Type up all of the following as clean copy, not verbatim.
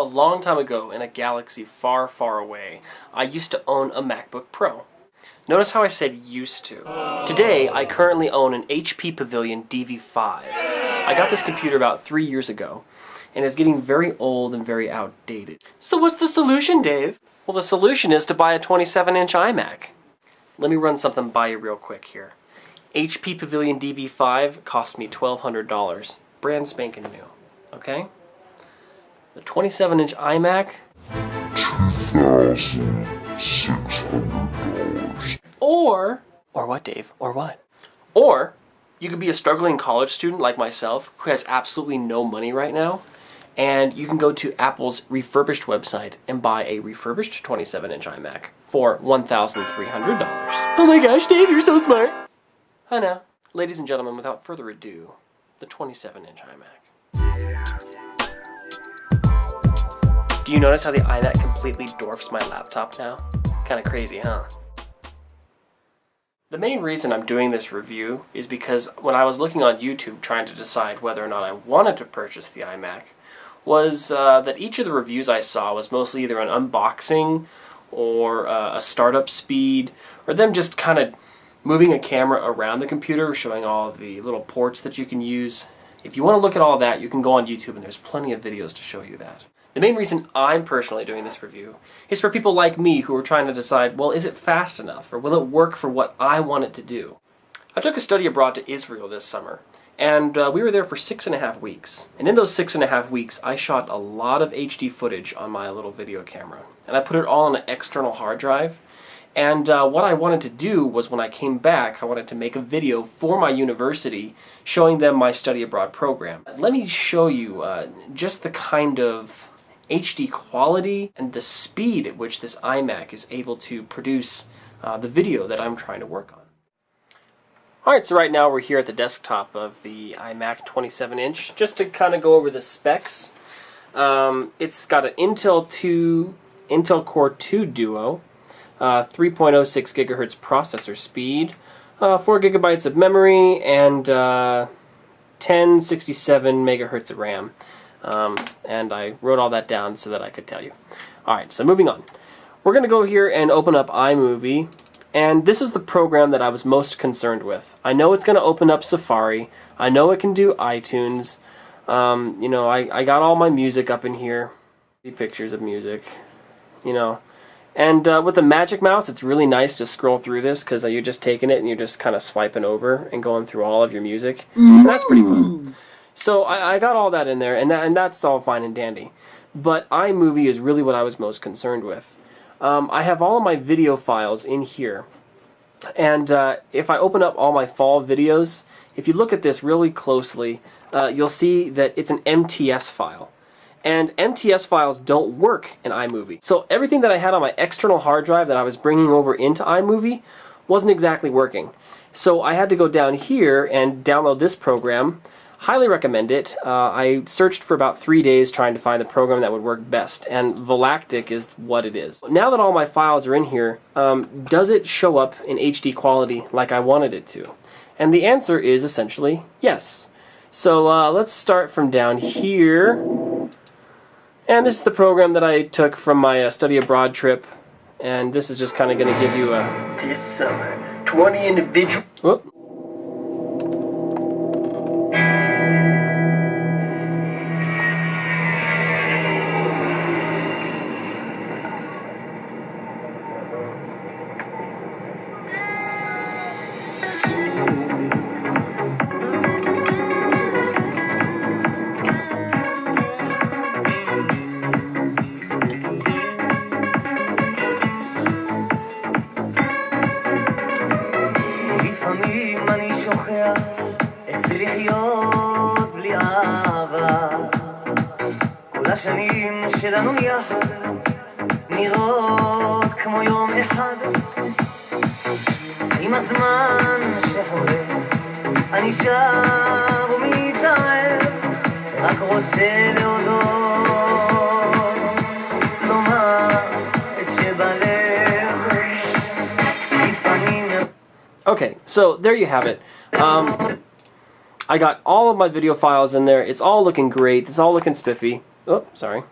A long time ago, in a galaxy far, far away, I used to own a MacBook Pro. Notice how I said used to. Today, I currently own an HP Pavilion DV5. I got this computer about 3 years ago, and it's getting very old and very outdated. So what's the solution, Dave? Well, the solution is to buy a 27-inch iMac. Let me run something by you real quick here. HP Pavilion DV5 cost me $1,200, brand spanking new, okay? The 27-inch iMac, $2,600. Or what, Dave? Or what? Or you could be a struggling college student like myself who has absolutely no money right now, and you can go to Apple's refurbished website and buy a refurbished 27-inch iMac for $1,300. Oh my gosh, Dave, you're so smart! I know. Ladies and gentlemen, without further ado, the 27-inch iMac. Do you notice how the iMac completely dwarfs my laptop now? Kinda crazy, huh? The main reason I'm doing this review is because when I was looking on YouTube trying to decide whether or not I wanted to purchase the iMac, was that each of the reviews I saw was mostly either an unboxing or a startup speed, or them just kind of moving a camera around the computer, showing all the little ports that you can use. If you want to look at all that, you can go on YouTube and there's plenty of videos to show you that. The main reason I'm personally doing this review is for people like me who are trying to decide, well, is it fast enough, or will it work for what I want it to do? I took a study abroad to Israel this summer, and we were there for 6.5 weeks. And in those 6.5 weeks, I shot a lot of HD footage on my little video camera. And I put it all on an external hard drive. And what I wanted to do was when I came back, I wanted to make a video for my university showing them my study abroad program. Let me show you just the kind of HD quality and the speed at which this iMac is able to produce the video that I'm trying to work on. Alright, so right now we're here at the desktop of the iMac 27-inch. Just to kind of go over the specs, it's got an Intel Core 2 Duo, 3.06 gigahertz processor speed, 4 gigabytes of memory, and 1067 megahertz of RAM. And I wrote all that down so that I could tell you. Alright, so moving on. We're going to go here and open up iMovie, and this is the program that I was most concerned with. I know it's going to open up Safari. I know it can do iTunes. You know, I got all my music up in here. Pictures of music, you know. And with the Magic Mouse, it's really nice to scroll through this because you're just taking it and you're just kind of swiping over and going through all of your music. And that's pretty fun. So I got all that in there, and that's all fine and dandy. But iMovie is really what I was most concerned with. I have all of my video files in here. And if I open up all my fall videos, if you look at this really closely, you'll see that it's an MTS file. And MTS files don't work in iMovie. So everything that I had on my external hard drive that I was bringing over into iMovie wasn't exactly working. So I had to go down here and download this program. Highly recommend it. I searched for about 3 days trying to find the program that would work best, and Volactic is what it is. Now that all my files are in here, does it show up in HD quality like I wanted it to? And the answer is essentially yes. So let's start from down here. And this is the program that I took from my study abroad trip, and this is just kind of going to give you a... This summer, 20 individual... Whoop. השנים שלנו יחד נראות כמו יום אחד עם הזמן שחולף אני שב ומתאהב רק רוצה להודות לומר את שבלב לפעמים. Okay, so there you have it. I got all of my video files in there. It's all looking great. It's all looking spiffy. Oh, sorry.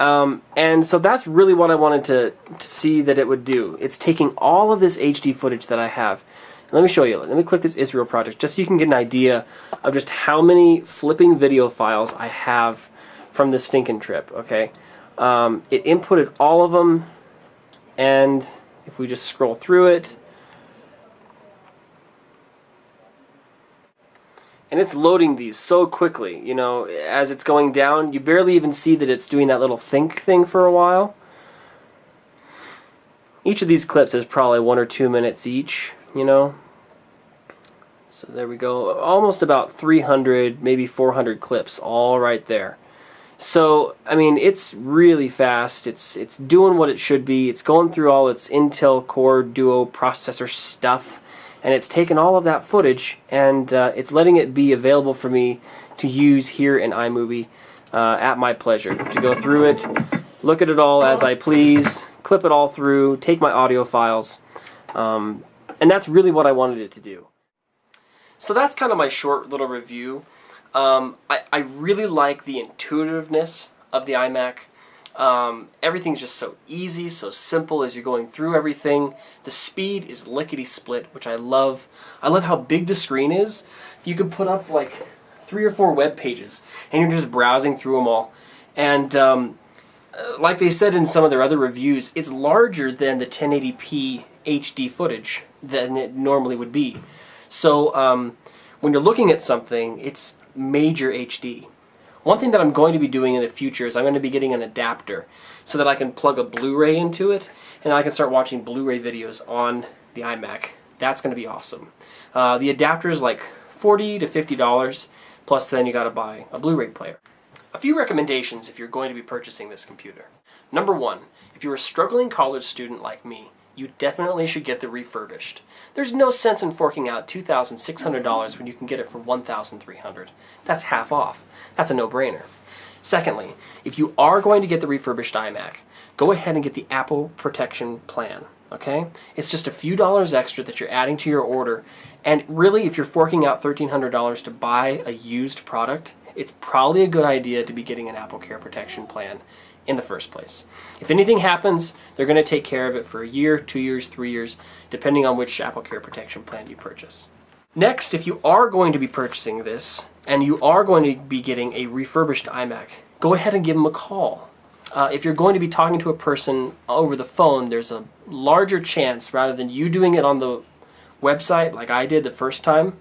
And so that's really what I wanted to see that it would do. It's taking all of this HD footage that I have. And let me show you. Let me click this Israel project just so you can get an idea of just how many flipping video files I have from this stinking trip, okay? It inputted all of them, and if we just scroll through it, and it's loading these so quickly, you know, as it's going down. You barely even see that it's doing that little think thing for a while. Each of these clips is probably 1 or 2 minutes each, you know. So there we go. Almost about 300, maybe 400 clips all right there. So, I mean, it's really fast. It's doing what it should be. It's going through all its Intel Core Duo processor stuff. And it's taken all of that footage and it's letting it be available for me to use here in iMovie at my pleasure. To go through it, look at it all as I please, clip it all through, take my audio files, and that's really what I wanted it to do. So that's kind of my short little review. I really like the intuitiveness of the iMac. Everything's just so easy, so simple as you're going through everything. The speed is lickety-split, which I love. I love how big the screen is. You can put up like 3 or 4 web pages, and you're just browsing through them all. And like they said in some of their other reviews, it's larger than the 1080p HD footage than it normally would be. So when you're looking at something, it's major HD. One thing that I'm going to be doing in the future is I'm going to be getting an adapter so that I can plug a Blu-ray into it and I can start watching Blu-ray videos on the iMac. That's going to be awesome. The adapter is like $40 to $50, plus then you got to buy a Blu-ray player. A few recommendations if you're going to be purchasing this computer. Number 1, if you're a struggling college student like me, you definitely should get the refurbished. There's no sense in forking out $2,600 when you can get it for $1,300. That's half off. That's a no-brainer. Secondly, if you are going to get the refurbished iMac, go ahead and get the Apple Protection Plan. Okay? It's just a few dollars extra that you're adding to your order, and really if you're forking out $1,300 to buy a used product, it's probably a good idea to be getting an Apple Care Protection Plan in the first place. If anything happens, they're going to take care of it for a year, 2 years, 3 years, depending on which Apple Care Protection Plan you purchase. Next, if you are going to be purchasing this, and you are going to be getting a refurbished iMac, go ahead and give them a call. If you're going to be talking to a person over the phone, there's a larger chance, rather than you doing it on the website like I did the first time,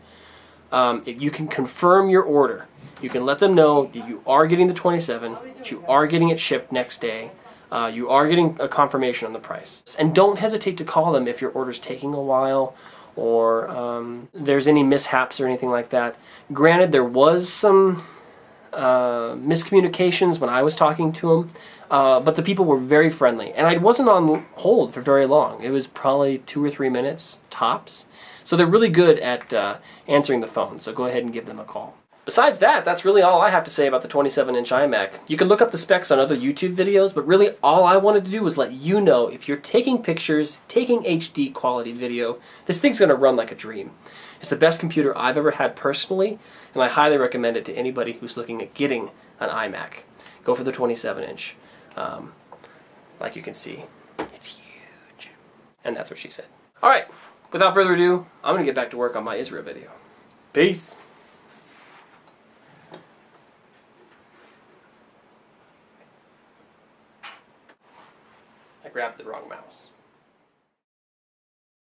if you can confirm your order. You can let them know that you are getting the 27, that you are getting it shipped next day, you are getting a confirmation on the price. And don't hesitate to call them if your order's taking a while or there's any mishaps or anything like that. Granted, there was some miscommunications when I was talking to them, but the people were very friendly. And I wasn't on hold for very long. It was probably 2 or 3 minutes, tops. So they're really good at answering the phone, so go ahead and give them a call. Besides that, that's really all I have to say about the 27-inch iMac. You can look up the specs on other YouTube videos, but really all I wanted to do was let you know if you're taking pictures, taking HD quality video, this thing's going to run like a dream. It's the best computer I've ever had personally, and I highly recommend it to anybody who's looking at getting an iMac. Go for the 27-inch. Like you can see, it's huge. And that's what she said. Alright, without further ado, I'm going to get back to work on my Israel video. Peace! I grabbed the wrong mouse.